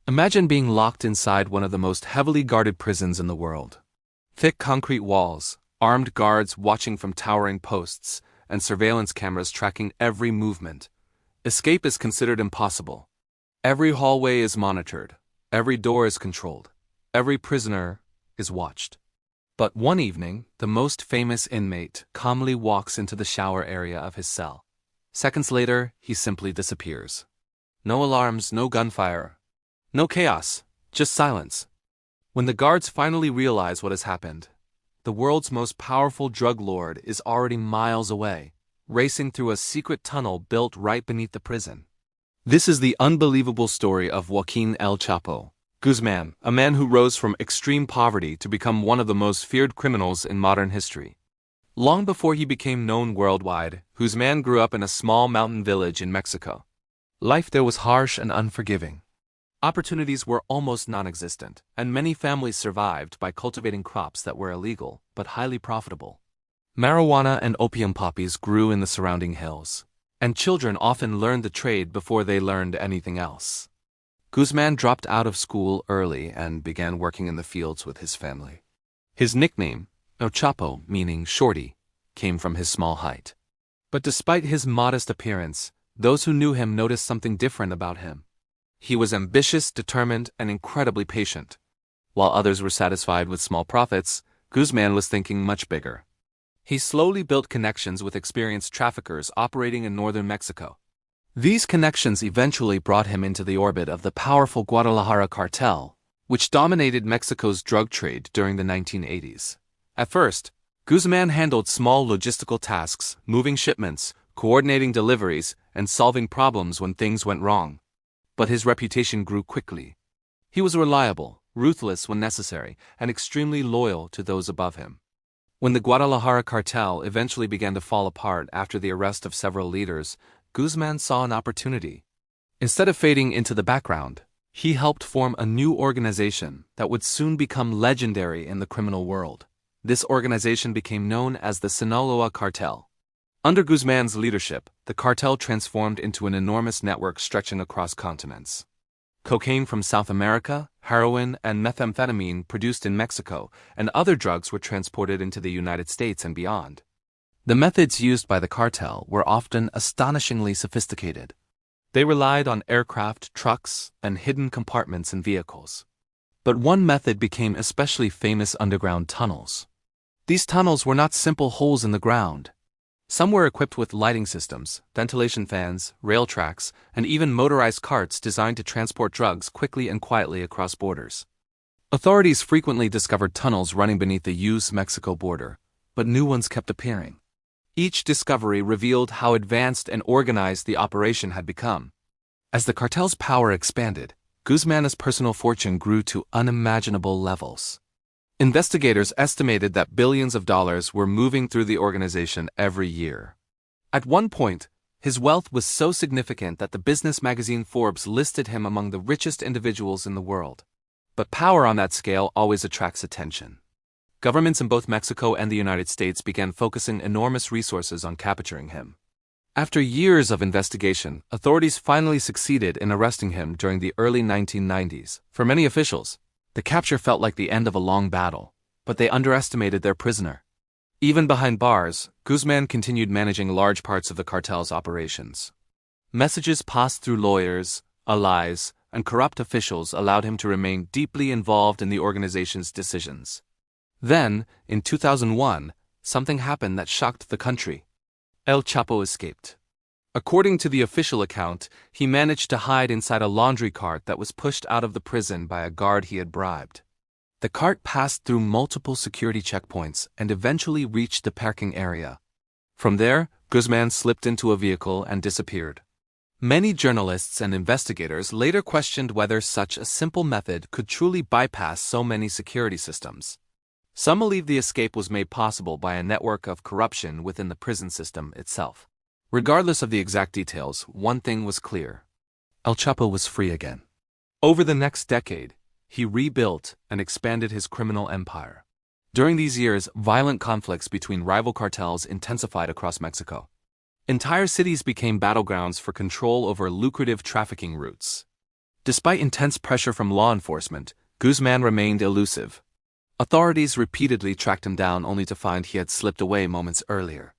Imagine being locked inside one of the most heavily guarded prisons in the world. Thick concrete walls, armed guards watching from towering posts, and surveillance cameras tracking every movement. Escape is considered impossible. Every hallway is monitored, every door is controlled, every prisoner is watched. But one evening, the most famous inmate calmly walks into the shower area of his cell. Seconds later, he simply disappears. No alarms, no gunfire, no chaos, just silence. When the guards finally realize what has happened, the world's most powerful drug lord is already miles away, racing through a secret tunnel built right beneath the prison. This is the unbelievable story of Joaquín El Chapo Guzmán, a man who rose from extreme poverty to become one of the most feared criminals in modern history. Long before he became known worldwide, Guzmán grew up in a small mountain village in Mexico. Life there was harsh and unforgiving. Opportunities were almost non-existent, and many families survived by cultivating crops that were illegal but highly profitable. Marijuana and opium poppies grew in the surrounding hills, and children often learned the trade before they learned anything else. Guzmán dropped out of school early and began working in the fields with his family. His nickname, El Chapo, meaning shorty, came from his small height. But despite his modest appearance, those who knew him noticed something different about him. He was ambitious, determined, and incredibly patient. While others were satisfied with small profits, Guzmán was thinking much bigger. He slowly built connections with experienced traffickers operating in northern Mexico. These connections eventually brought him into the orbit of the powerful Guadalajara Cartel, which dominated Mexico's drug trade during the 1980s. At first, Guzmán handled small logistical tasks, moving shipments, coordinating deliveries, and solving problems when things went wrong. But his reputation grew quickly. He was reliable, ruthless when necessary, and extremely loyal to those above him. When the Guadalajara cartel eventually began to fall apart after the arrest of several leaders, Guzmán saw an opportunity. Instead of fading into the background, he helped form a new organization that would soon become legendary in the criminal world. This organization became known as the Sinaloa Cartel. Under Guzmán's leadership, the cartel transformed into an enormous network stretching across continents. Cocaine from South America, heroin, and methamphetamine produced in Mexico, and other drugs were transported into the United States and beyond. The methods used by the cartel were often astonishingly sophisticated. They relied on aircraft, trucks, and hidden compartments in vehicles. But one method became especially famous: underground tunnels. These tunnels were not simple holes in the ground. Some were equipped with lighting systems, ventilation fans, rail tracks, and even motorized carts designed to transport drugs quickly and quietly across borders. Authorities frequently discovered tunnels running beneath the U.S.-Mexico border, but new ones kept appearing. Each discovery revealed how advanced and organized the operation had become. As the cartel's power expanded, Guzmán's personal fortune grew to unimaginable levels. Investigators estimated that billions of dollars were moving through the organization every year. At one point, his wealth was so significant that the business magazine Forbes listed him among the richest individuals in the world. But power on that scale always attracts attention. Governments in both Mexico and the United States began focusing enormous resources on capturing him. After years of investigation, authorities finally succeeded in arresting him during the early 1990s. For many officials, the capture felt like the end of a long battle, but they underestimated their prisoner. Even behind bars, Guzmán continued managing large parts of the cartel's operations. Messages passed through lawyers, allies, and corrupt officials allowed him to remain deeply involved in the organization's decisions. Then, in 2001, something happened that shocked the country. El Chapo escaped. According to the official account, he managed to hide inside a laundry cart that was pushed out of the prison by a guard he had bribed. The cart passed through multiple security checkpoints and eventually reached the parking area. From there, Guzmán slipped into a vehicle and disappeared. Many journalists and investigators later questioned whether such a simple method could truly bypass so many security systems. Some believe the escape was made possible by a network of corruption within the prison system itself. Regardless of the exact details, one thing was clear: El Chapo was free again. Over the next decade, he rebuilt and expanded his criminal empire. During these years, violent conflicts between rival cartels intensified across Mexico. Entire cities became battlegrounds for control over lucrative trafficking routes. Despite intense pressure from law enforcement, Guzmán remained elusive. Authorities repeatedly tracked him down only to find he had slipped away moments earlier.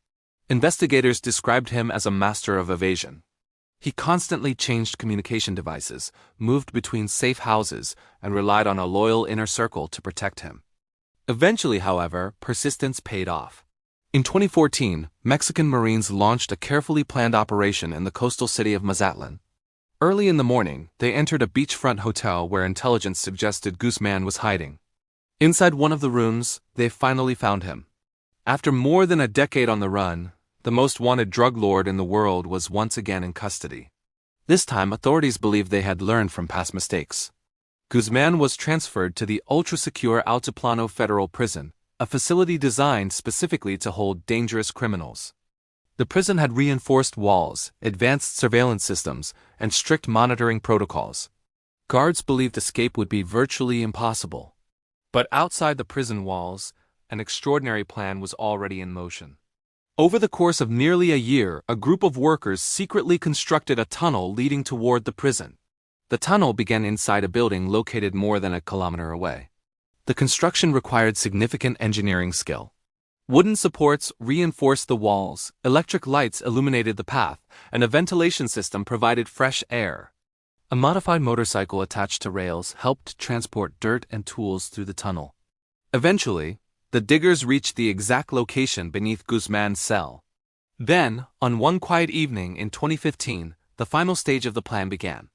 Investigators described him as a master of evasion. He constantly changed communication devices, moved between safe houses, and relied on a loyal inner circle to protect him. Eventually, however, persistence paid off. In 2014, Mexican Marines launched a carefully planned operation in the coastal city of Mazatlan. Early in the morning, they entered a beachfront hotel where intelligence suggested Guzmán was hiding. Inside one of the rooms, they finally found him. After more than a decade on the run, the most wanted drug lord in the world was once again in custody. This time, authorities believed they had learned from past mistakes. Guzmán was transferred to the ultra-secure Altiplano Federal Prison, a facility designed specifically to hold dangerous criminals. The prison had reinforced walls, advanced surveillance systems, and strict monitoring protocols. Guards believed escape would be virtually impossible. But outside the prison walls, an extraordinary plan was already in motion. Over the course of nearly a year, a group of workers secretly constructed a tunnel leading toward the prison. The tunnel began inside a building located more than a kilometer away. The construction required significant engineering skill. Wooden supports reinforced the walls, electric lights illuminated the path, and a ventilation system provided fresh air. A modified motorcycle attached to rails helped transport dirt and tools through the tunnel. Eventually, the diggers reached the exact location beneath Guzmán's cell. Then, on one quiet evening in 2015, the final stage of the plan began.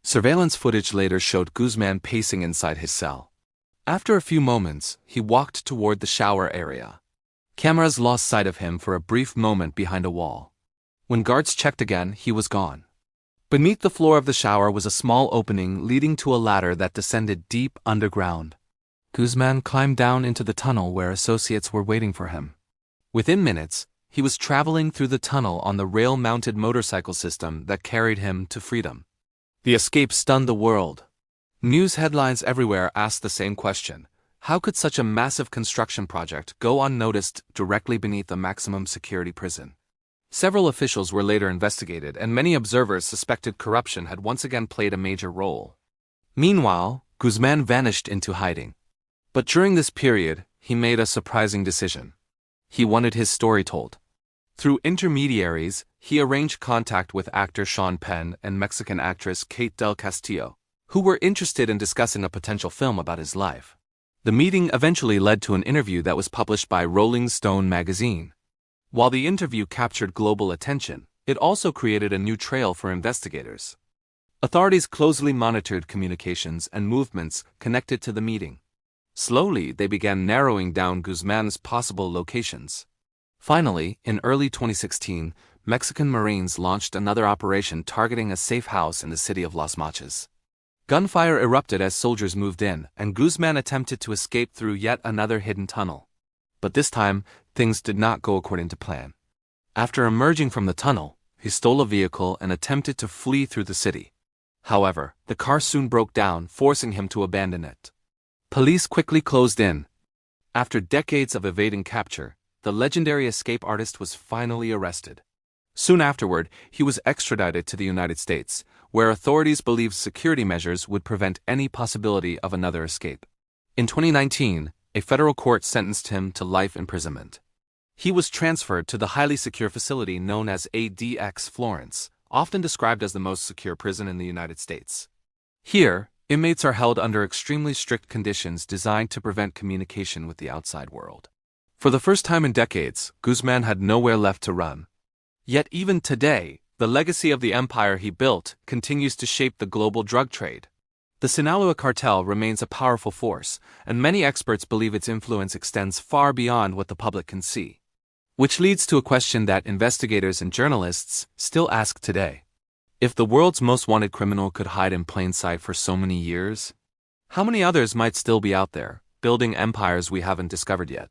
Surveillance footage later showed Guzmán pacing inside his cell. After a few moments, he walked toward the shower area. Cameras lost sight of him for a brief moment behind a wall. When guards checked again, he was gone. Beneath the floor of the shower was a small opening leading to a ladder that descended deep underground. Guzmán climbed down into the tunnel where associates were waiting for him. Within minutes, he was traveling through the tunnel on the rail-mounted motorcycle system that carried him to freedom. The escape stunned the world. News headlines everywhere asked the same question: how could such a massive construction project go unnoticed directly beneath a maximum security prison? Several officials were later investigated, and many observers suspected corruption had once again played a major role. Meanwhile, Guzmán vanished into hiding. But during this period, he made a surprising decision. He wanted his story told. Through intermediaries, he arranged contact with actor Sean Penn and Mexican actress Kate Del Castillo, who were interested in discussing a potential film about his life. The meeting eventually led to an interview that was published by Rolling Stone magazine. While the interview captured global attention, it also created a new trail for investigators. Authorities closely monitored communications and movements connected to the meeting. Slowly, they began narrowing down Guzmán's possible locations. Finally, in early 2016, Mexican Marines launched another operation targeting a safe house in the city of Las Mochas. Gunfire erupted as soldiers moved in, and Guzmán attempted to escape through yet another hidden tunnel. But this time, things did not go according to plan. After emerging from the tunnel, he stole a vehicle and attempted to flee through the city. However, the car soon broke down, forcing him to abandon it. Police quickly closed in. After decades of evading capture, the legendary escape artist was finally arrested. Soon afterward, he was extradited to the United States, where authorities believed security measures would prevent any possibility of another escape. In 2019, a federal court sentenced him to life imprisonment. He was transferred to the highly secure facility known as ADX Florence, often described as the most secure prison in the United States. Here, inmates are held under extremely strict conditions designed to prevent communication with the outside world. For the first time in decades, Guzmán had nowhere left to run. Yet even today, the legacy of the empire he built continues to shape the global drug trade. The Sinaloa Cartel remains a powerful force, and many experts believe its influence extends far beyond what the public can see. Which leads to a question that investigators and journalists still ask today. If the world's most wanted criminal could hide in plain sight for so many years, how many others might still be out there, building empires we haven't discovered yet?